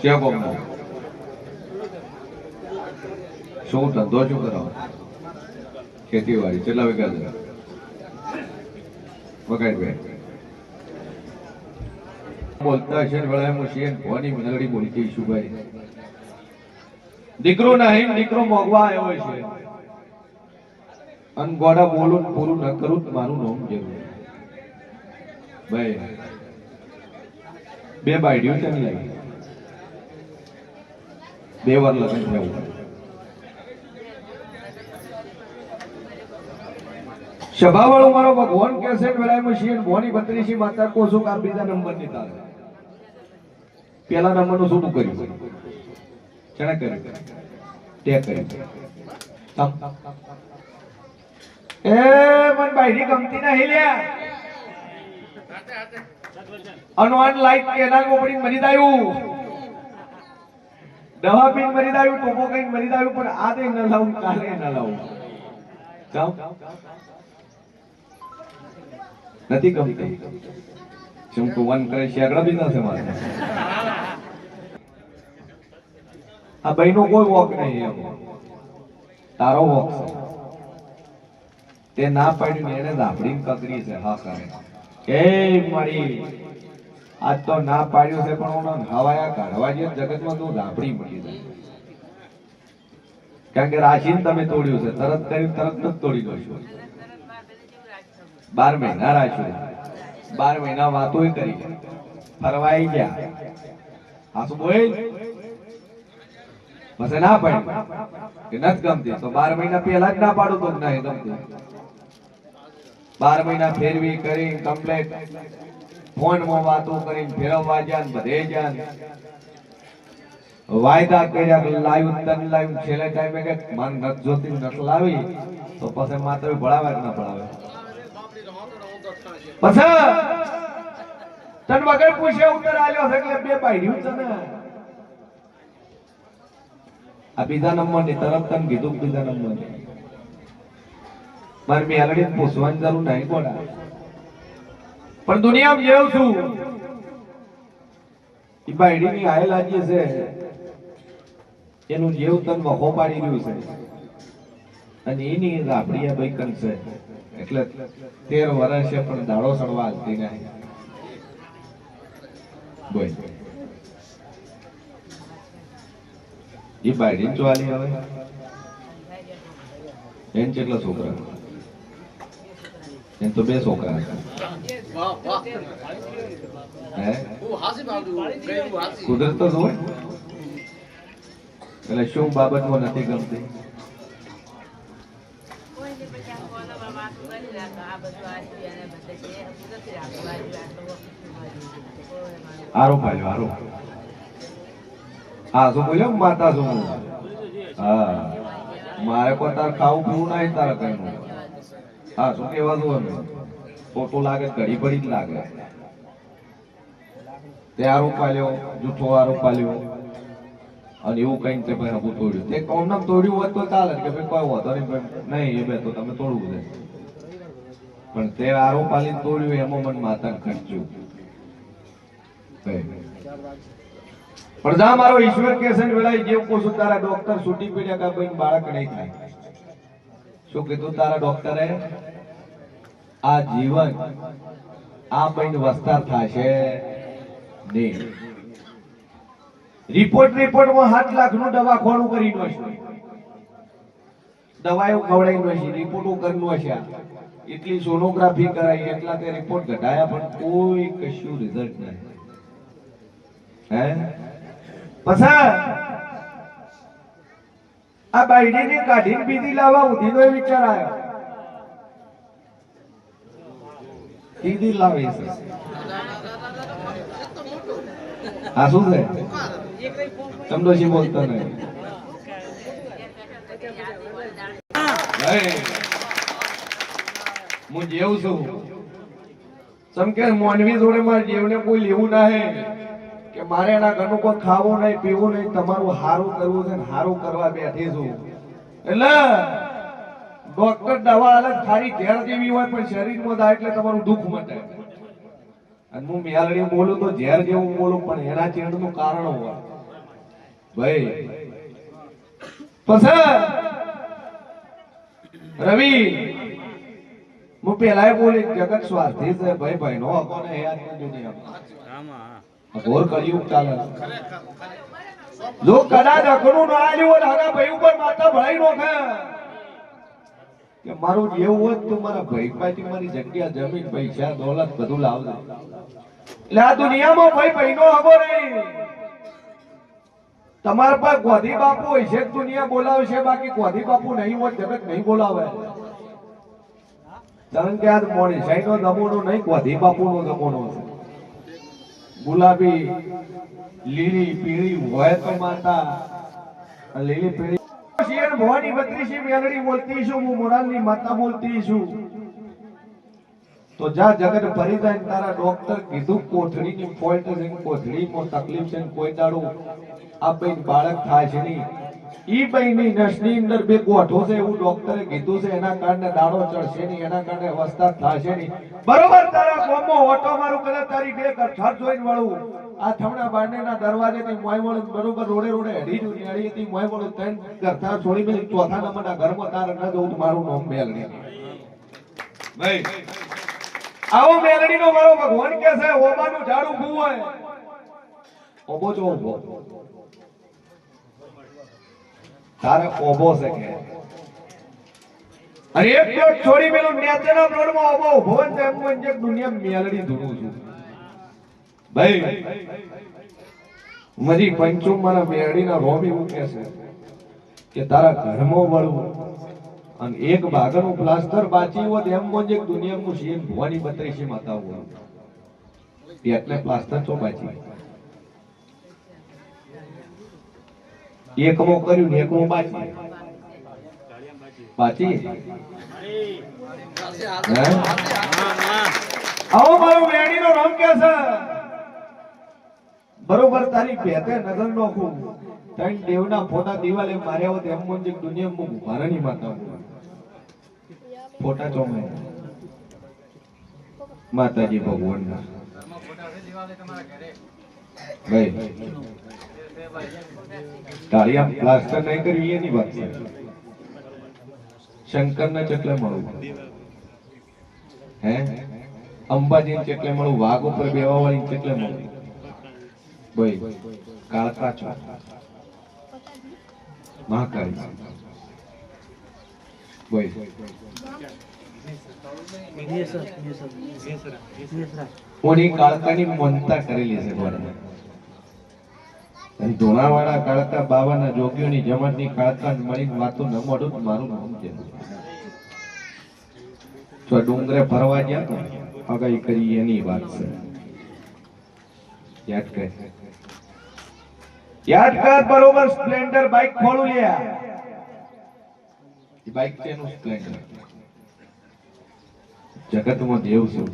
ક્યાં બોમનો શું ધંધો શું કરો? ખેતીવાડી કેટલા વીઘા છે? વગાડભાઈ બોલતા છે વળાય મુશીન ભવાની મેલડી બોલતી ઈશુભાઈ દીકરો નહીં દીકરો મોગવા આવ્યો છે અન ગોડા બોલું પૂરું ન કરું મારું નામ જરૂર ભાઈ બે બાયડીઓ છે ને લાગી બે વાર લગ્ન થયું સભા વાળો મારો ભગવાન કે છે વેળાય મશીન ભોની 32 માતા કોસો કા બીજા નંબર ની તારે પેલા નંબર નું શું કર્યું ચણા કર્યું તે કર્યું એ મન બાયડી ગમતી નહીં લ્યા અનવાન લાઈટ કેનાલ મોપડી મરી દાયું દવા પીન મરી દાયું ટોપો કઈ મરી દાયું પણ આ દે ન લાવું કાલે ન લાવું જાવ નથી ગમતી શું તું વન કરે શેગડા બી નથી મારે આ બહેનો કોઈ વોક નહીં એમ તારો વોક છે તે ના પાડ્યું ને એને ધાબડી કકરી છે હા કરે એ મારી આજ તો ના પાડ્યું છે પણ હું હવાયા કાઢવા જે જગતમાં તું ધાબડી મળી જાય કારણ કે રાશિને તમે તોડ્યું છે તરત કર્યું તરત જ તોડી દો છો 12 મહિના રાખ્યું 12 મહિના વાતો કરી ફરવાઈ ગયા આ શું બોલ પછી ના પાડી કે નથી ગમતી તો 12 મહિના પહેલા જ ના પાડું તો નહીં ગમતી 12 મહિના ફેરવી કરી કમ્પ્લેટ ફોન માં વાતો કરી ફેરવવા જાન બધે જાન વાયદા કર્યા લાઈવ તન લાઈવ છેલ્લે ટાઈમે કે મન નત જોતી નત લાવી તો પછી માત્ર ભળાવે કે ના ભળાવે પછી તન વગર પૂછે ઉત્તર આલ્યો છે એટલે બે પાડ્યું છે ને આ બીજા નંબર ની તરફ તન કીધું બીજા નંબર ની મારે મેલડી પૂછવાની જરૂર નહીં કોડા પણ દુનિયામાં જેવું છું ઈ બાયડી ની આયલાજી છે એનું જેવું તન વખો પાડી રહ્યું છે અને એની રાબડી ભાઈ કન છે એટલે 13 વર્ષે પણ દાડો સડવા હાલતી નહીં બોલ ઈ બાયડી ચોલી હવે એન કેટલા છોકરા એન તો 2 છોકરા હે કુદરત તો હોય એટલે શું બાબતમાં નથી ગમતી આરો પાલ્યો આરો હા શું બોલ્યો માતા શું હા મારે કોઈ તાર ખાવું પીવું નહીં તારે કઈ નું હા શું કેવા દો અમે ફોટો લાગે ઘડી પડી જ લાગે તે આરો પાલ્યો જૂઠો આરો પાલ્યો અને એવું કઈ તે ભાઈ હબું તોડ્યું તે કોમ નામ તોડ્યું હોત તો ચાલે કે ભાઈ કોઈ હોતો નહીં એ બે તો તમે તોડવું છે પણ તે આરો પાલીને તોડ્યું એમાં મન માતા ખર્ચ્યું પણ જા મારો ઈશ્વર કે છે વેળાએ જે કોસો તારા ડોક્ટર છૂટી પડ્યા કા ભાઈ બાળક નહીં થાય શું કીધું તારા ડોક્ટરે આ જીવન આ ભાઈ વસ્તાર થશે નહીં રિપોર્ટમાં 7 લાખ નું દવાખાનું કરી નો છે દવાઓ ખવડાવી નો છે રિપોર્ટો કરનો છે એટલી સોનોગ્રાફી કરાઈ એટલા તે રિપોર્ટ ઘટાયા પણ કોઈ કશું રિઝલ્ટ નહીં હે પછી આ બાયડીને કાઢીને બીજી લાવવા ઉધીનો વિચાર આવ્યો બીજી લાવી છે આ શું છે સમજો બોલતો નહીં હું જેવું છું સમકે મોનવી જોડે મારે જેવને કોઈ લેવું ના હે કે મારે એના ઘરનું કોઈ ખાવું નહીં પીવું નહીં તમારું હારું કરવું છે ને હારું કરવા બેઠી છું એટલે ડોક્ટર દવા અલગ ખાલી ઘેર જેવી હોય પણ શરીરમાં થાય એટલે તમારું દુઃખ મટે અને હું મેલડી બોલું તો ઝેર જેવું બોલું પણ એના ચેડનું કારણ હોય ભાઈ પછી રવિ હું પેલા બોલી જગત સ્વાર્થી છે ભાઈ ભાઈ નો કોને યાદ ન દુનિયામાં ઘોર કળિયુગ ચાલે જો કદાચ અઘરું ન આલ્યું હોય હગા ભાઈ ઉપર માતા ભળાઈ નો કે મારું જેવું હોય તો મારા ભાઈ પાછી મારી જગ્યા જમીન પૈસા દોલત બધું લાવજે એટલે આ દુનિયામાં ભાઈ ભાઈ નો હગો નહીં તમારા પાસે ગોધી બાપુ હોય છે દુનિયા બોલાવે છે બાકી ગોધી બાપુ નહીં હોય જગત નહીં બોલાવે કારણ કે આ મોડી સાઈ નો જમોનો નહીં ગોધી બાપુ નો જમોનો છે ગુલાબી લીલી પીળી હોય તો માતા લીલી પીળી શિયર ભવાની બત્રીસી મેલડી બોલતી છું હું મોરાલની માતા બોલતી છું તો જા જગત ભરી જાય તારા ડોક્ટર કીધું કોથળીની ફોલ્ટ છે કોથળીમાં તકલીફ છે કોઈ દાડો આ બેન બાળક થાય છે નહીં ઈ બેની નસની અંદર બે ગોઠો છે એવું ડોક્ટરે કીધું છે એના કારણે દાડો ચડશે નહીં એના કારણે અવસ્થા થશે નહીં બરોબર તારા કોમો ઓટો મારું કરે તારી બે ઘર જોઈને વળું આ થમણા બારણેના દરવાજેથી મોય વળું બરોબર રોડે રોડે હેડી જુની હેડીથી મોય વળું ત્રણ ઘરથા છોડી મેલી ચોથા નંબરના ઘરમાં તારે ન જવું મારું નામ મેલડી ભાઈ આવો મેલડી નો મારો ભગવાન કે છે ઓબાનું ઝાડ ઊભું હોય ઓબો જો ઊભો તારે ઓબો છે કે અરે એક પ્લેટ છોડી મેલું નેચેના બ્લોડમાં ઓબો ઊભો ને તેમ મને દુનિયા મેલડી ધૂણું છું ભાઈ મરી પંચુમ મારા મેલડીના રોમી મૂકે છે કે તારા ઘરમાં વળવું અને એક ભાગનું પ્લાસ્ટર બાચી હોત એમ મોજે દુનિયામાં સીએમ ભવાની 32 માતા હોય એટલે પ્લાસ્ટર તો બાચી એકમો કર્યું ને એકમો બાચી બાચી આવો મારો વેણીનો રંગ કે છે બરોબર તારી ભેતે નજર નોખું ત્રણ દેવના ફોટા દિવાલે માર્યા હોત એમ મોજે દુનિયામાં ભારણી માતા ફોટા ચોમે માતાજી ભગવાન ભાઈ તાળિયા પ્લાસ્ટર નહીં કર્યું એની વાત છે શંકરના ચકલે મળું હે અંબાજી ચકલે મળું વાઘ ઉપર બેવા વાળી ચકલે મળું ભાઈ કાળકા છો મહાકાળી ભાઈ ઓની કાળકાની મનતા કરેલી છે બોલે અને ધોણાવાળા કાળકા બાવાના જોગીઓની જમાતની કાળકા મળીને વાતો ન મોઢું મારું નામ છે તો ડુંગરે ફરવા ગયા તો અગાઈ કરી એની વાત છે યાદ કર બરોબર સ્પ્લેન્ડર બાઇક ખોલું લ્યા એ બાઇક છે નું સ્પ્લેન્ડર જગતમાં દેવ છું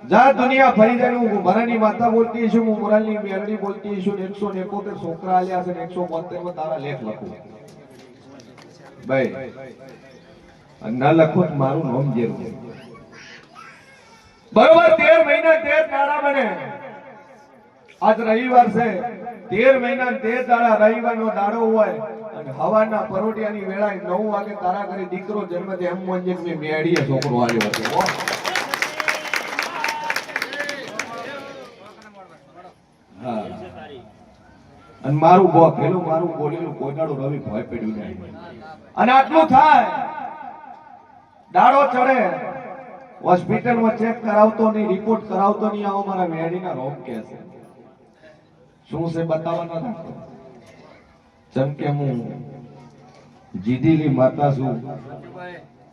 જા દુનિયા ફરી જાય હું ભરાની માતા બોલતી છું હું મોરાલની મેરડી બોલતી છું 171 છોકરા આલ્યા છે 172 માં તારા લેખ લખું ભાઈ ન લખું મારું નામ જેવું બરોબર 13 મહિના 13 દાડા બને આજ રવિવાર છે 13 મહિના 13 દાડા રવિવારનો દાડો હોય અને હવાના પરોટિયાની વેળાએ 9 વાગે તારા ઘરે દીકરો જન્મ થયો એમ મોંજે મે મેડીએ છોકરો આવ્યો હતો હા અને મારું બોકેલું મારું બોલેલું કોઈનાડું રવિ ભય પડ્યું નહીં અને આટલું થાય દાડો ચડે હોસ્પિટલમાં ચેક કરાવતો નહીં રિપોર્ટ કરાવતો નહીં આવો મારા મેડીના રોગ કે છે શું છે બતાવવાનો નથી જેમ કે હું જીદીલી માતા છું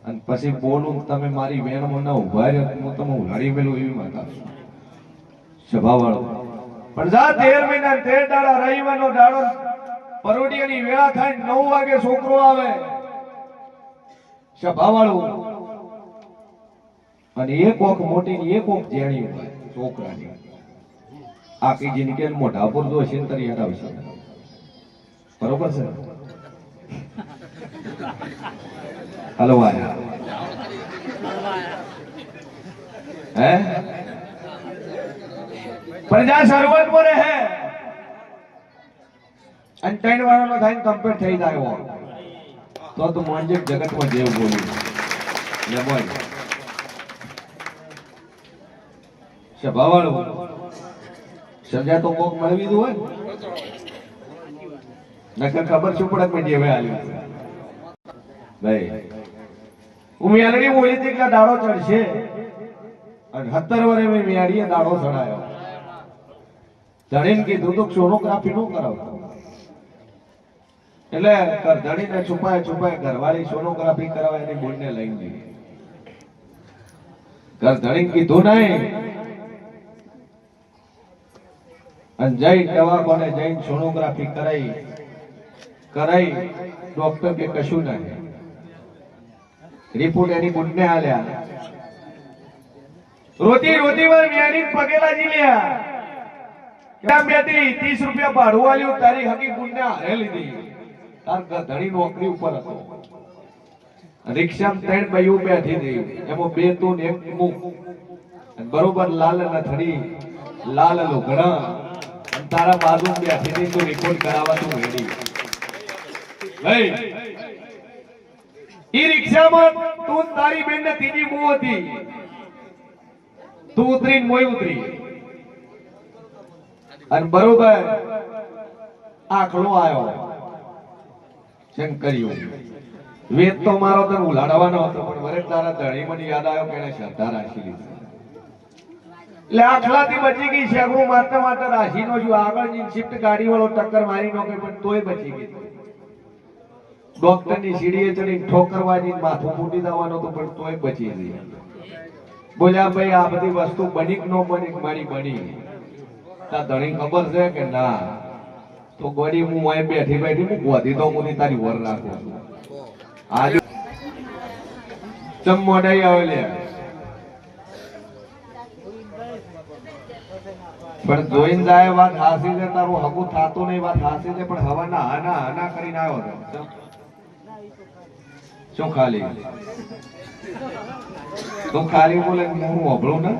અને પછી બોલું તમે મારી વેણમાં ના ઉભા રહ્યો હું તમે લડી મેલું એવી માતા છું સ્વભાવવાળો પણ જા 13 મહિના 13 દાડા રવિવારનો દાડો પરોડિયાની વેળા થાય 9 વાગે છોકરો આવે સ્વભાવવાળો અને એક ઓખ મોટી ની એક ઓખ જેણી છોકરાની આખી જિંદગી મોઢા પર જો શેતર યાદ આવશે બરોબર છે હલો આયા હે પ્રજા શરૂઆત પર હે અને 3 વાળાનો થાય કમ્પ્લીટ થઈ જાય તો મોંજે જગતમાં જેવ બોલી લે બોલ સભાવાળું સજા તો કોક મળવી દો હોય નકર ખબર શું પડે કે જેવે આલ્યું ભાઈ હું મેલડી બોલી હતી કે દાડો ચડશે અને 17 વર્ષે મેં મેળીએ દાડો ચડાયો ધણીને કીધું તો સોનોગ્રાફી નું કરાવતો એટલે ધણીને છુપાય ઘરવાળી સોનોગ્રાફી કરાવે એની બોલને લઈને ગઈ ધણીને કીધું નહીં અને જઈ દવાખાને જઈને સોનોગ્રાફી કરાઈ ડોક્ટર કે કશું નહીં રિપોર્ટ એની બોલને આલ્યા રોતી વાર મેણી પગે લાગી લ્યા કેમ બેટી 30 રૂપિયા ભાડું આલ્યું તારી હકી ગુણને હારે લીધી તાર ધણી નોકરી ઉપર હતો રિક્ષામાં 3 બાઈઓ બેઠી હતી એમાં 2 તું ને 1 મુક બરોબર લાલ નથડી લાલ લુગડા તારા બાજુ બેઠી હતી તો રિપોર્ટ કરાવવા તું રેડી ભાઈ ઈ રિક્ષામાં તું તારી બેન ને ત્રીજી મો હતી તું ઉતરી મોય ઉતરી અને બરોબર આખલો આયો શંકરિયો વેદ તો મારો તને ઉલાડવાનો હતો પણ વરે તારા ધણી મને યાદ આવ્યો કે એને શ્રદ્ધા રાખી લીધી એટલે આખલાથી બચી ગઈ શેગડું મારતા રાશિનો જો આગળ ની શિફ્ટ ગાડી વાળો ટક્કર મારી નો પણ તોય બચી ગઈ ડોક્ટર ની સીડીએ ચડી ઠોકરવાની માથું ફૂટી દેવાનો તો પણ તોય બચી ગઈ બોલ્યા ભાઈ આ બધી વસ્તુ બની કે નો બની મારી બની તા ધણી ખબર છે કે ના તો ગોડી હું અહીં બેઠી હું ગોધી તો હું તારી વર રાખું છું આજે ચમ મોઢાઈ આવે લે પણ જોઈને જાય વાત હાસી છે તારું હગું થાતું નહીં વાત હાસી છે પણ હવાના હાના કરીને આવ્યો હતો શું ખાલી તું ખાલી બોલે હું હોભળું ને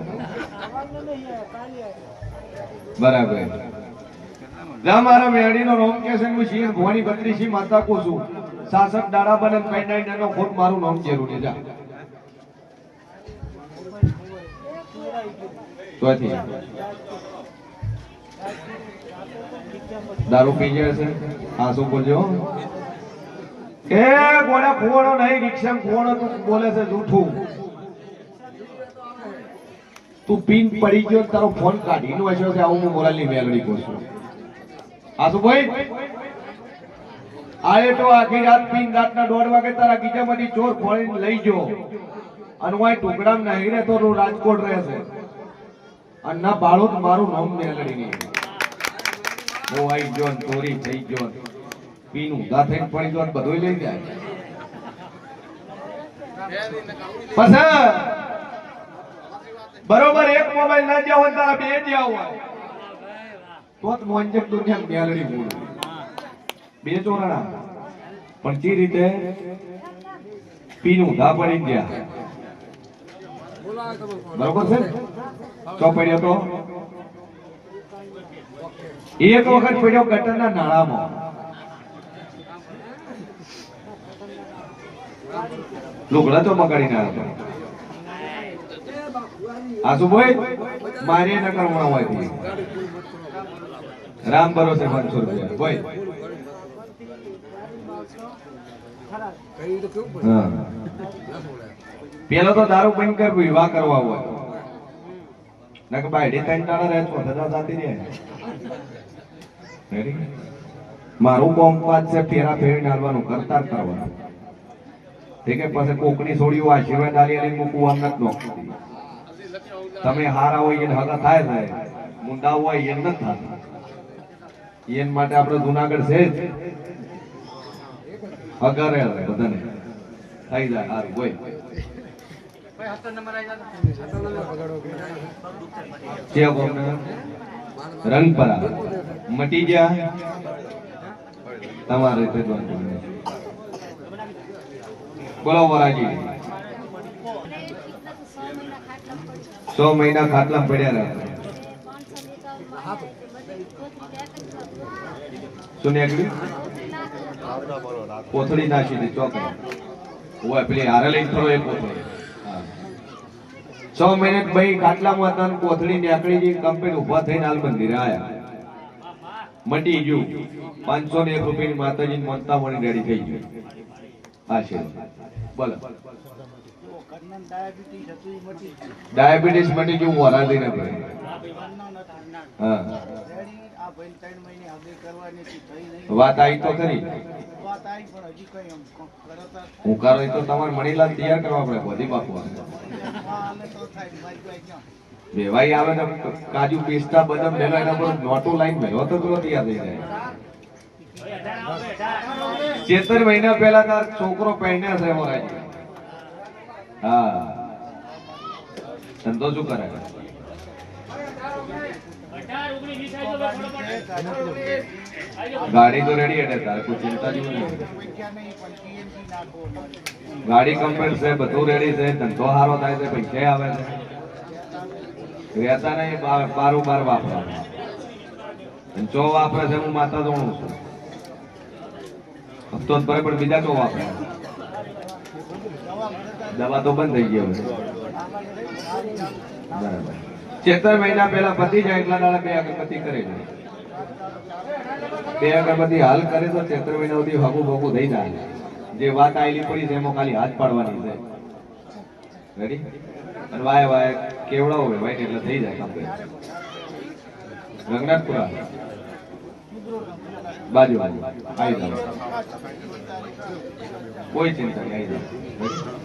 બરાબર મારા મેળીનો રોમ કે છે હું સિંહ ભવાની 32 માતા કો છું શાસક દાડા બને કઈ નો ખોટ મારું નામ જરૂરી જા તોથી દારૂ પી જાય છે હા શું બોલજો એ ગોડા ખોવાનો નહીં રિક્ષા ખોવાનો તું બોલે છે જૂઠું તું પીન પડી ગયો તારો ફોન કાઢીનો હશે છે આવું હું મોરાલની મેલડી કહું છું આસુ ભાઈ આએ તો આખી રાત પીન રાતના 1:30 વાગે તારા ગીજામાંથી ચોર ફોડીને લઈ ગયો અને હું ટુકડામાં નહીં રહેતો રાજકોટ રહે છે અને ના બાળો મારું નામ મેલડી નહીં હું આઈ ગયો ચોરી થઈ ગયો પીન ઊંધા થઈને પડી ગયો બધું લઈ જાય પછી બરોબર એક મોબાઈલ ના જાવ તારા બે જાવ તો જ મોંજક દુનિયા મેલડી બોલ બે ચોરાણા પણ જે રીતે પીન ઊંધા પડી ગયા બરોબર છે ચો પડ્યો તો એક વખત પડ્યો ગટરના નાળામાં લુગડા તો મગાડી ના હતો આસુ ભાઈ મારે ન કરવાના હોય રામ ભરોસે 500 રૂપિયા ભાઈ પેલો તો દારૂ બંધ કર વિવાહ કરવા હોય નકે બાયડી 3 દાડા રહે છો ધજા જાતી રહે મારું કોમ પાસ છે ફેરા ફેરી નાલવાનું કરતા કરવાનું ઠીક છે પછી કોકની છોડીઓ આશીર્વાદ આલી આલી મૂકવું આમ નથી નોખતી તમે હારા હોય એને હગા થાય છે મુંડા હોય એને નથી થતા એન માટે આપણે જુનાગઢ છે જ અગરે બધાને થઈ જાય હારું હોય રંગપરા મટી ગયા તમારે બોલો વરાજી 100 મહિના ખાટલા પડ્યા રહ્યા 100 શું નીકળ્યું? કોથળી નાખી દી ચોકડી. ઓય પેલી હારે લઈને ફરો એ કોથળી. 6 મિનિટ ભાઈ ખાટલામાં હતા ને કોથળી નીકળી ગઈ. કંપની ઊભા થઈને હાલ મંદિરે આયા. મટી ગયું. 501 રૂપિયાની માતાજીની મનતા મણી રેડી થઈ ગયું. આશીર્વાદ બોલો. ડાયાબિટીસ મટી ગયું. વરાદી ને ભાઈ હા વાત આવી તો ખરી. હું કરો તો તમારે મણીલાલ તૈયાર કરવા પડે. બધી બાપુ વેવાઈ આવે ને કાજુ પિસ્તા બદામ લેવા એના પર નોટો લાઈન ભેગો તો તૈયાર થઈ જાય. 76 મહિના પહેલા તાર છોકરો પહેણ્યા છે મોરાજી. હા ધંધો શું કરે? ગાડી તો રેડી એટલે તારે કોઈ ચિંતા જેવું નહીં. ગાડી કમ્પ્લીટ છે, બધું રેડી છે, ધંધો સારો થાય છે, પૈસા આવે છે. રહેતા નહીં બારોબાર વાપરવા. ચો વાપરે છે હું માતા દોણું છું. હપ્તો ભરે પણ બીજા ચો વાપરે. દવા તો બંધ થઈ ગઈ હવે. બરાબર. 76 મહિના પહેલા પતિ જાય એટલા દાડા 2 અગરબત્તી કરે છે. 2 અગરબત્તી હાલ કરે તો 76 મહિના સુધી હગું ભગું થઈ જાય. જે વાત આવેલી પડી છે એમાં ખાલી હાથ પાડવાની છે. રેડી? અને વાય વાય કેવડા હોય વાય એટલે થઈ જાય કામ. રંગનાથપુરા બાજુ બાજુ આવી જાવ. કોઈ ચિંતા નહીં, આવી જાવ.